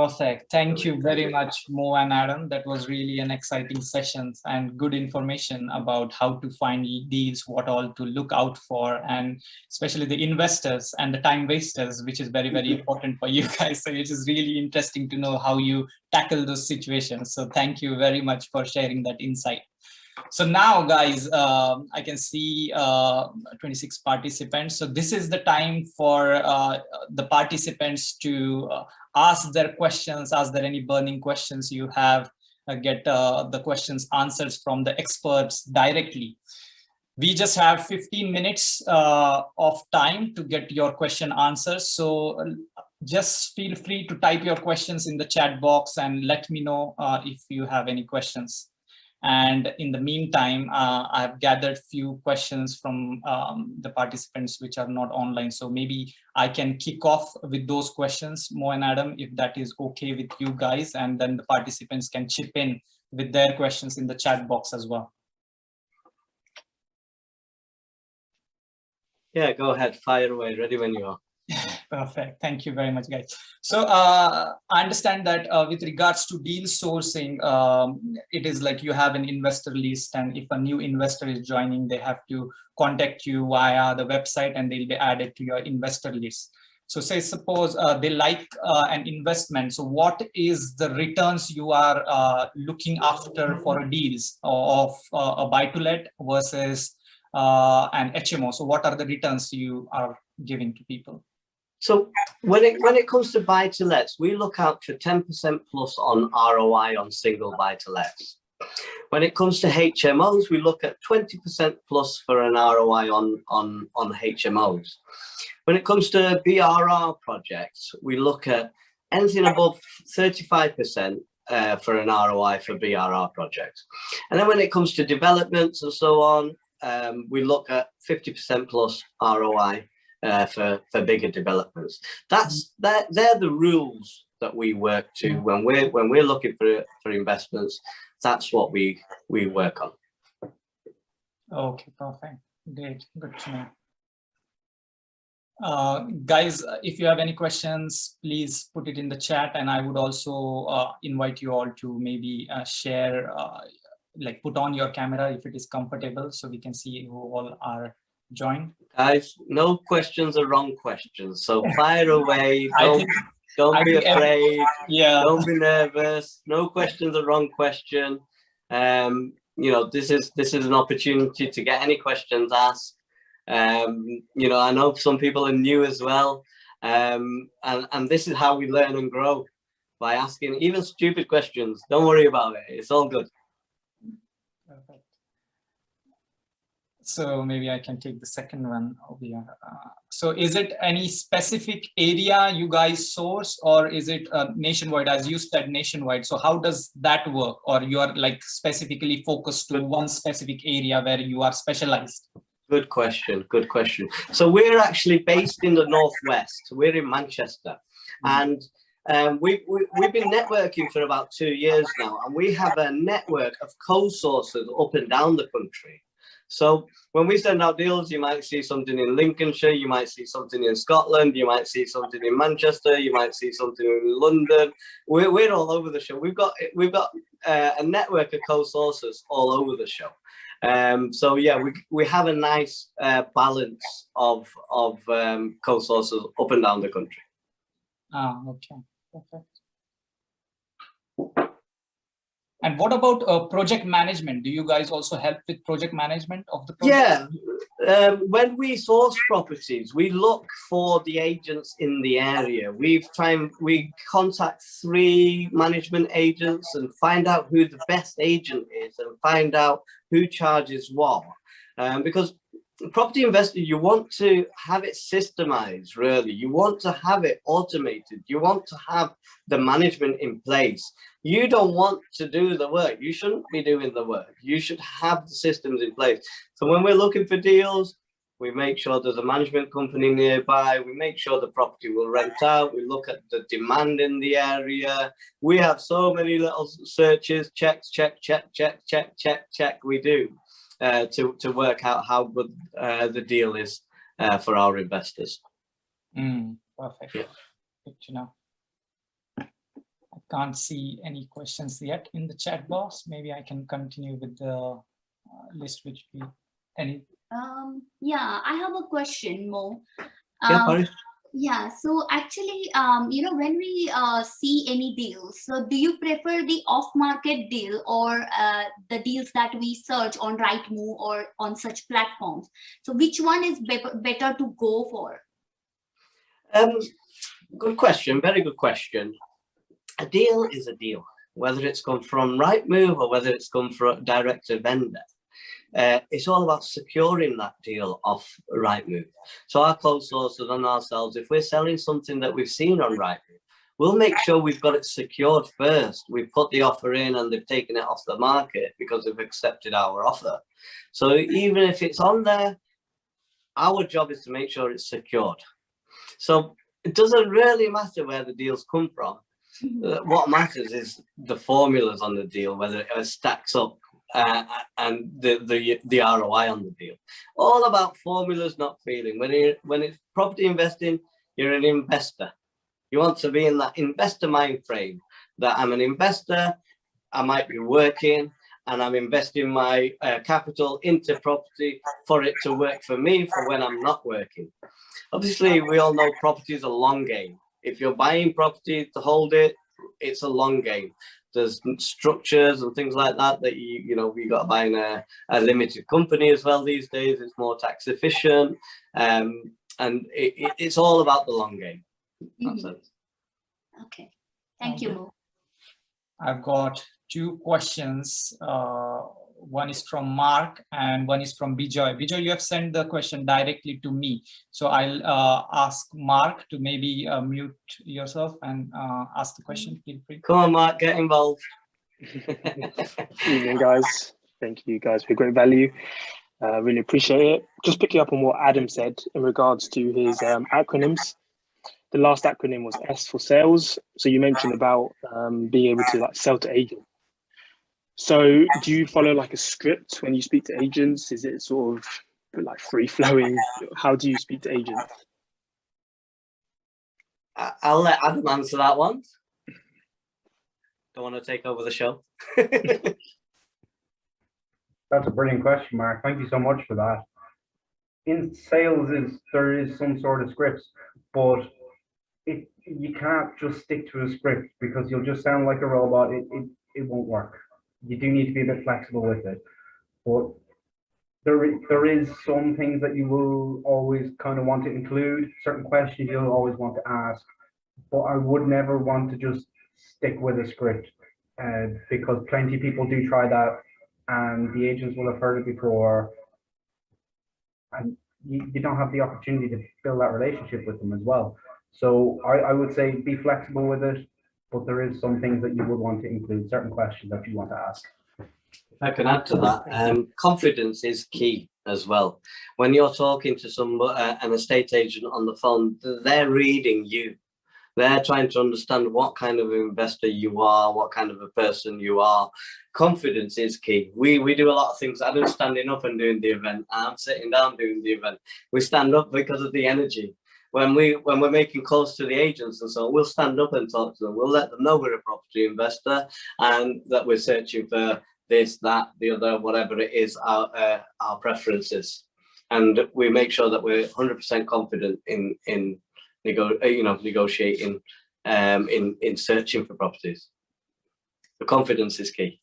Perfect. Thank you very much, Mo and Adam. That was really an exciting session and good information about how to find deals, what all to look out for, and especially the investors and the time wasters, which is very, very important for you guys. So it is really interesting to know how you tackle those situations. So thank you very much for sharing that insight. So now, guys, I can see 26 participants. So this is the time for the participants to ask their questions. Ask there any burning questions you have, get the questions answered from the experts directly. We just have 15 minutes of time to get your question answers. So just feel free to type your questions in the chat box and let me know if you have any questions. And in the meantime, I have gathered few questions from the participants which are not online. So maybe I can kick off with those questions, Mo and Adam, if that is okay with you guys, and then the participants can chip in with their questions in the chat box as well. Yeah, go ahead, fire away, ready when you are. Perfect. Thank you very much, guys. So I understand that with regards to deal sourcing, it is like you have an investor list, and if a new investor is joining, they have to contact you via the website and they'll be added to your investor list. So say suppose they like an investment. So what is the returns you are looking after for deals of a buy-to-let versus an HMO? So what are the returns you are giving to people? So when it comes to buy-to-lets, we look out for 10% plus on ROI on single buy-to-lets. When it comes to HMOs, we look at 20% plus for an ROI on HMOs. When it comes to BRR projects, we look at anything above 35% for an ROI for BRR projects. And then when it comes to developments and so on, we look at 50% plus ROI for bigger developments. They're the rules that we work to when we're looking for investments. That's what we work on. Okay, perfect. Great, good to know. Guys, if you have any questions, please put it in the chat, and I would also invite you all to maybe share, like put on your camera if it is comfortable, so we can see who all are joined. Guys, no questions are wrong questions, so fire away. Don't be afraid. Yeah. Don't be nervous. No question's a wrong question. You know, this is an opportunity to get any questions asked. You know, I know some people are new as well, and this is how we learn and grow, by asking even stupid questions. Don't worry about it. It's all good. Perfect. So maybe I can take the second one over here. So is it any specific area you guys source, or is it nationwide, as you said, nationwide? So how does that work? Or you are like specifically focused to one specific area where you are specialized? Good question. Good question. So we're actually based in the Northwest. We're in Manchester, and we've been networking for about 2 years now, and we have a network of co-sources up and down the country. So when we send out deals, you might see something in Lincolnshire, you might see something in Scotland, you might see something in Manchester, you might see something in London. We're all over the show. We've got a network of co-sources all over the show. So yeah, we have a nice balance of co-sources up and down the country. Okay, perfect. And what about project management? Do you guys also help with project management of the project? Yeah, when we source properties, we look for the agents in the area. We contact 3 management agents and find out who the best agent is and find out who charges what. Because property investor, you want to have it systemized, really. You want to have it automated. You want to have the management in place. You don't want to do the work. You shouldn't be doing the work. You should have the systems in place. So when we're looking for deals, we make sure there's a management company nearby. We make sure the property will rent out. We look at the demand in the area. We have so many little searches, checks, check, we do. To work out how good the deal is for our investors. Perfect. Yeah. Good to know. can't see any questions yet in the chat box. Maybe I can continue with the list which we any. Yeah, I have a question, Mo. Yeah, Paris. Yeah, so actually, when we see any deals, so do you prefer the off-market deal or the deals that we search on Rightmove or on such platforms? So which one is better to go for? Good question. Very good question. A deal is a deal, whether it's come from Rightmove or whether it's come from direct to vendor. It's all about securing that deal off Rightmove. So our closed sources on ourselves, if we're selling something that we've seen on Rightmove, we'll make sure we've got it secured first. We've put the offer in and they've taken it off the market because they've accepted our offer. So even if it's on there, our job is to make sure it's secured. So it doesn't really matter where the deals come from. What matters is the formulas on the deal, whether it stacks up and the ROI on the deal. All about formulas, not feeling. When it's property investing, you're an investor. You want to be in that investor mind frame that I'm an investor, I might be working, and I'm investing my capital into property for it to work for me for when I'm not working. Obviously, we all know property is a long game. If you're buying property to hold it, it's a long game. There's structures and things like that you got to buy in a limited company as well these days. It's more tax efficient, and it's all about the long game. That's it. Okay, thank you, Mo. I've got two questions. One is from Mark and one is from Bijoy. Bijoy, you have sent the question directly to me. So I'll ask Mark to maybe mute yourself and ask the question. Feel free. Come on, Mark, get involved. Evening, guys. Thank you guys for great value. Really appreciate it. Just picking up on what Adam said in regards to his acronyms. The last acronym was S for sales. So you mentioned about being able to sell to agents. So do you follow a script when you speak to agents? Is it sort of free flowing? How do you speak to agents? I'll let Adam answer that one. Don't want to take over the show. That's a brilliant question, Mark. Thank you so much for that. In sales, there is some sort of scripts, but you can't just stick to a script because you'll just sound like a robot. It won't work. You do need to be a bit flexible with it, but there is some things that you will always kind of want to include, certain questions you'll always want to ask, but I would never want to just stick with a script because plenty of people do try that and the agents will have heard it before and you don't have the opportunity to build that relationship with them as well. So I would say be flexible with it, but there is some things that you would want to include, certain questions that you want to ask. If I can add to that, confidence is key as well. When you're talking to an estate agent on the phone, they're reading you. They're trying to understand what kind of investor you are, what kind of a person you are. Confidence is key. We do a lot of things. I'm standing up and doing the event. I'm sitting down doing the event. We stand up because of the energy. When we're making calls to the agents and so on, we'll stand up and talk to them. We'll let them know we're a property investor and that we're searching for this, that, the other, whatever it is, our preferences. And we make sure that we're 100% confident in negotiating, in searching for properties. The confidence is key.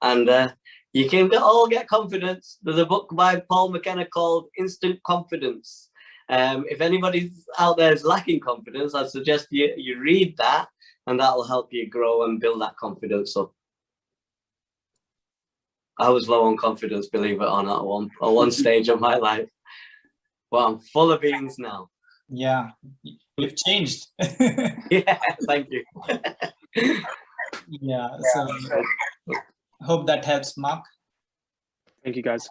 And you can all get confidence. There's a book by Paul McKenna called Instant Confidence. If anybody out there is lacking confidence, I suggest you read that, and that will help you grow and build that confidence up. I was low on confidence, believe it or not, at one stage of my life. But I'm full of beans now. Yeah, you've changed. Yeah, thank you. Yeah, so hope that helps, Mark. Thank you, guys.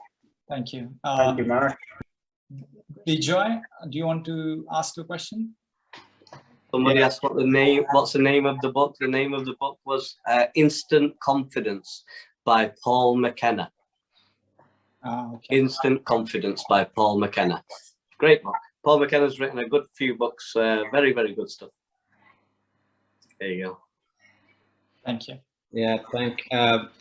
Thank you. Thank you, Mark. Bijoy, do you want to ask a question? Somebody asked what's the name of the book. The name of the book was Instant Confidence by Paul McKenna. Okay. Instant Confidence by Paul McKenna. Great book. Paul McKenna's written a good few books. Very, very good stuff. There you go. Thank you. Yeah,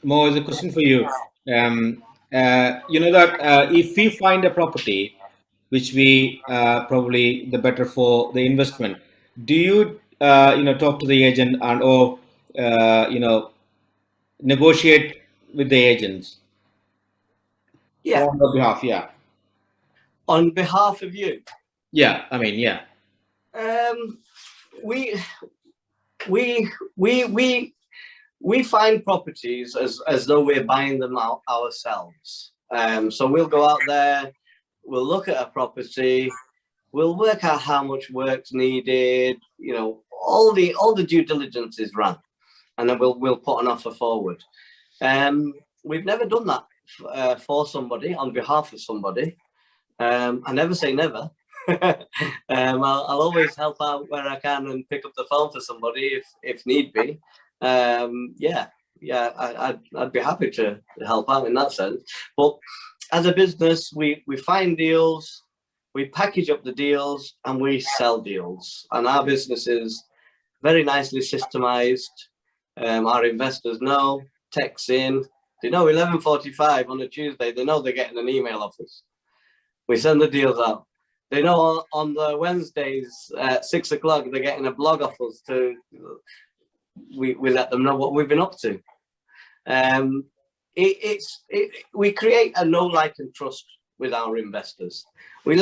Mo, is a question for you. You know that if we find a property which we probably the better for the investment, do you talk to the agent and or negotiate with the agents Yeah, on their behalf? Yeah, on behalf of you. yeah. I mean, yeah. We we we we we find properties as though we're buying them out ourselves. So we'll go out there, we'll look at a property, we'll work out how much work's needed, you know, all the due diligence is run, and then we'll put an offer forward. We've never done that for somebody on behalf of somebody. I never say never. I'll always help out where I can and pick up the phone for somebody if need be. Yeah, I'd be happy to help out in that sense. But as a business, we find deals, we package up the deals, and we sell deals. And our business is very nicely systemized. Our investors know, texts in. They know 11:45 on a Tuesday. They know they're getting an email off us. We send the deals out. They know on the Wednesdays at 6 o'clock they're getting a blog off us to. We let them know what we've been up to. We create a know, like, and trust with our investors. We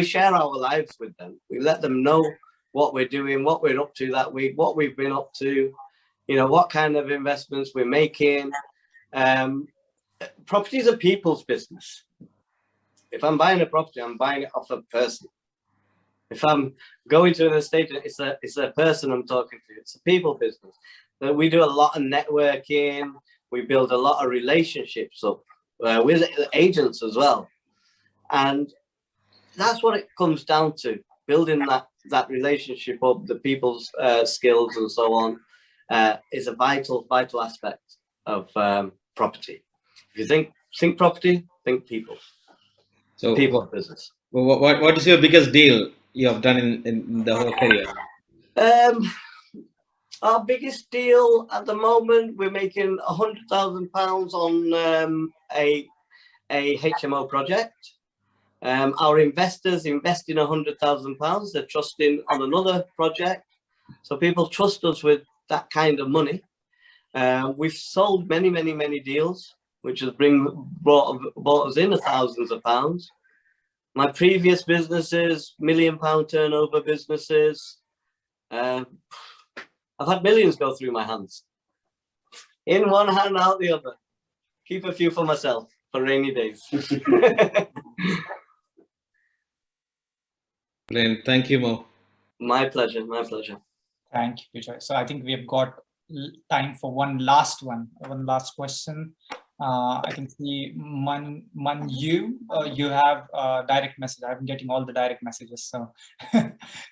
share our lives with them. We let them know what we're doing, what we're up to that week, what we've been up to, you know, what kind of investments we're making. Property is a people's business. If I'm buying a property, I'm buying it off a person. If I'm going to an estate, it's a person I'm talking to. It's a people business. But we do a lot of networking. We build a lot of relationships up with agents as well. And that's what it comes down to, building that relationship up, the people's skills and so on, is a vital aspect of property. If you think property, think people. So People business. What is your biggest deal you have done in the whole career? Our biggest deal at the moment, we're making £100,000 on a HMO project. Our investors invest in £100,000. They're trusting on another project. So people trust us with that kind of money. We've sold many deals, which has brought us in thousands of pounds. My previous businesses, £1 million turnover businesses. I've had millions go through my hands. In one hand, out the other. Keep a few for myself for rainy days. Brilliant. Thank you, Mo. My pleasure. Thank you, Joy. So I think we have got time for one last question. I can see Manu, you have a direct message. I'm getting all the direct messages. So,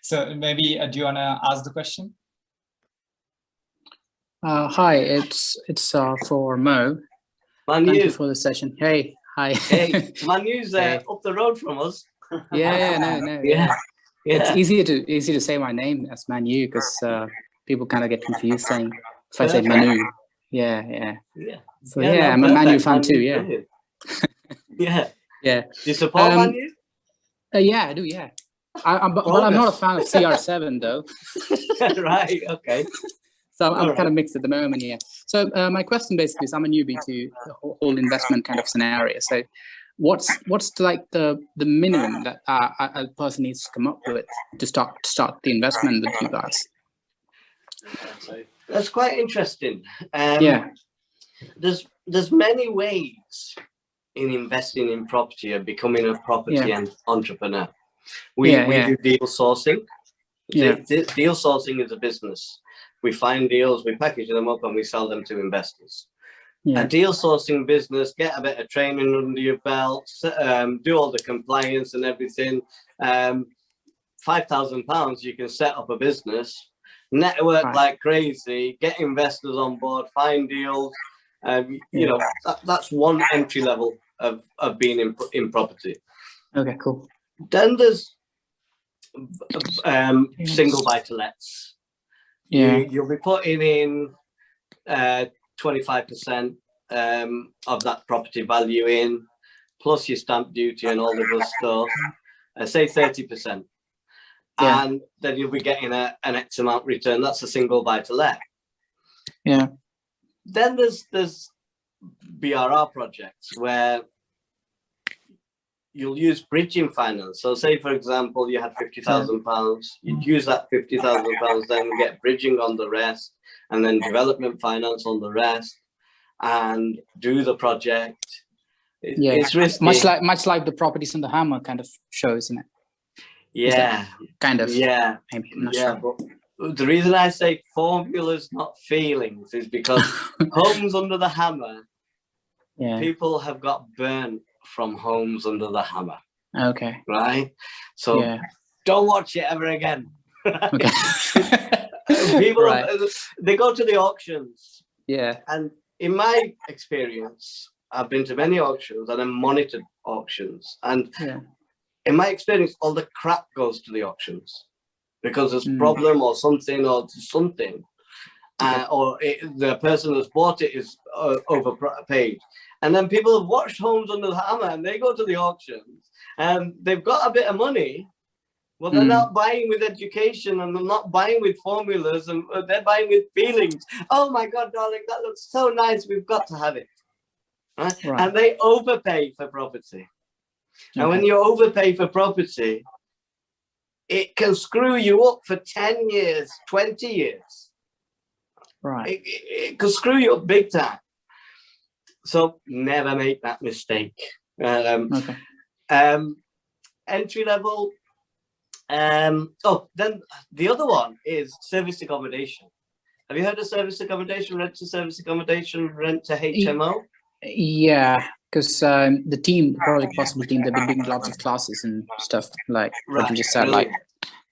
so maybe do you want to ask the question? Hi, it's for Mo. Manu. Thank you for the session. Hey, hi. Hey, Manu's Hey. up the road from us. Yeah, no. Yeah. It's easy to say my name as Manu because people kind of get confused saying if I say Manu. Yeah. So yeah, I'm a Manu fan too. Yeah. Yeah. Do you support Manu? Yeah, I do. Yeah. But I'm not a fan of CR7 though. Right. Okay. So I'm kind of mixed at the moment. Yeah. So my question basically is, I'm a newbie to the whole investment kind of scenario. So what's like the minimum that a person needs to come up with to start the investment with you guys? That's quite interesting. Yeah. There's many ways in investing in property and becoming a property entrepreneur. We do deal sourcing. Deal sourcing is a business. We find deals, we package them up, and we sell them to investors. A deal sourcing business, get a bit of training under your belt, do all the compliance and everything. £5,000, you can set up a business, network like crazy, get investors on board, find deals. You know, that's one entry level of being in property. Okay, cool. Then there's single buy-to-lets. You'll be putting in 25% of that property value in, plus your stamp duty and all the good stuff, say 30%. Yeah. And then you'll be getting an X amount return. That's a single buy to let. Yeah. Then there's BRR projects where you'll use bridging finance. So say, for example, you had £50,000, you'd use that £50,000, then get bridging on the rest, and then development finance on the rest, and do the project. Yeah, It's risky. Much like the properties in the Hammer kind of shows, isn't it? Yeah. Kind of. Yeah. Maybe, I'm not Yeah. sure. But the reason I say formulas, not feelings, is because Homes Under the Hammer, Yeah. people have got burnt from Homes Under the Hammer. Okay. Right? So Yeah. don't watch it ever again. Okay. People, Right. they go to the auctions. Yeah. And in my experience, I've been to many auctions and I've monitored auctions. And Yeah. in my experience, all the crap goes to the auctions because there's a problem or something. Or the person that's bought it is overpaid. And then people have watched Homes Under the Hammer and they go to the auctions and they've got a bit of money. Well, they're not buying with education and they're not buying with formulas, and they're buying with feelings. Oh my God, darling, that looks so nice. We've got to have it. Right? And they overpay for property. And when you overpay for property, it can screw you up for 10 years, 20 years. Right. It can screw you up big time. So never make that mistake. Entry level. Then the other one is service accommodation. Have you heard of service accommodation, rent to service accommodation, rent to HMO? Yeah, because the Project Possible team, they've been doing lots of classes and stuff like what you just said, like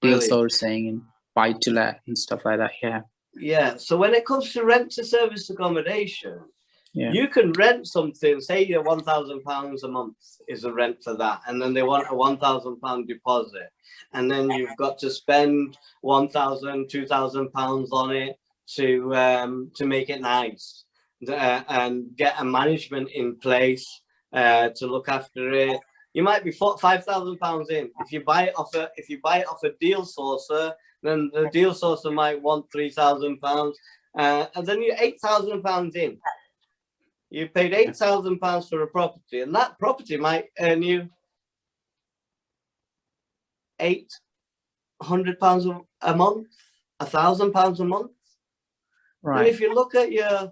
deal sourcing and buy to let and stuff like that. Yeah. Yeah. So when it comes to rent to service accommodation, you can rent something, say you're £1,000 a month is the rent for that, and then they want a £1,000 deposit, and then you've got to spend £1,000, £2,000 on it to make it nice, and get a management in place to look after it. You might be £5,000 in. If you buy it off a deal sourcer, then the deal sourcer might want £3,000, and then you're £8,000 in. You paid £8,000 for a property, and that property might earn you £800 a month, £1,000 a month. Right. And if you look at your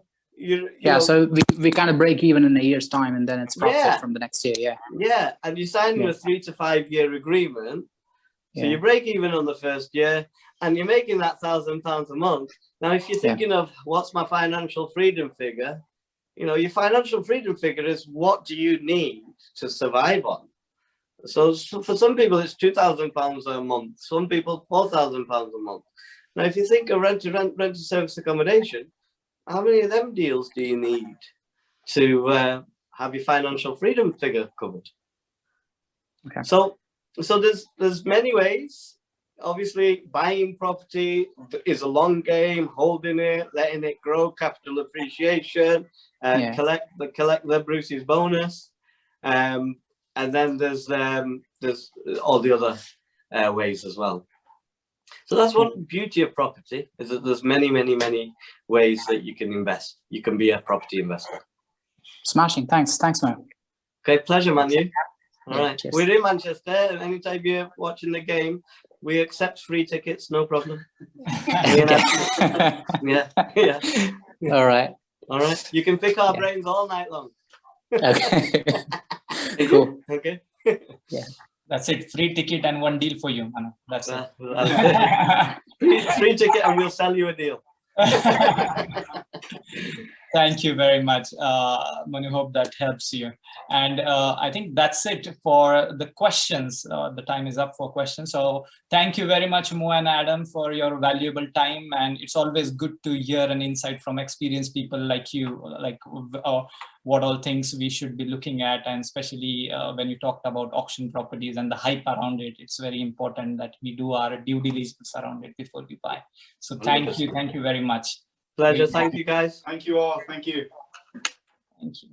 so we kind of break even in a year's time, and then it's profit from the next year. Yeah. Yeah, and you sign a 3 to 5 year agreement, so you break even on the first year, and you're making that £1,000 a month. Now, if you're thinking of what's my financial freedom figure, your financial freedom figure is what do you need to survive on. So for some people, it's £2,000 a month. Some people, £4,000 a month. Now, if you think of rent to service accommodation, how many of them deals do you need to have your financial freedom figure covered? Okay. So there's many ways. Obviously, buying property is a long game, holding it, letting it grow, capital appreciation, collect the Bruce's bonus, and then there's all the other ways as well. So that's one beauty of property, is that there's many, many, many ways that you can invest. You can be a property investor. Smashing. Thanks, Mo. Okay, pleasure, Manu. All right, cheers. we're in Manchester, and anytime you're watching the game, we accept free tickets, no problem. Yeah. All right. You can pick our brains all night long. Okay. Cool. Okay. Yeah. That's it. Free ticket and one deal for you, Manu. That's it. Free ticket, and we'll sell you a deal. Thank you very much, Manu. Hope that helps you. And I think that's it for the questions. The time is up for questions. So thank you very much, Mo and Adam, for your valuable time. And it's always good to hear an insight from experienced people like you, like what all things we should be looking at. And especially when you talked about auction properties and the hype around it, it's very important that we do our due diligence around it before we buy. So thank you very much. Pleasure. Thank you, guys. Thank you all. Thank you. Thank you.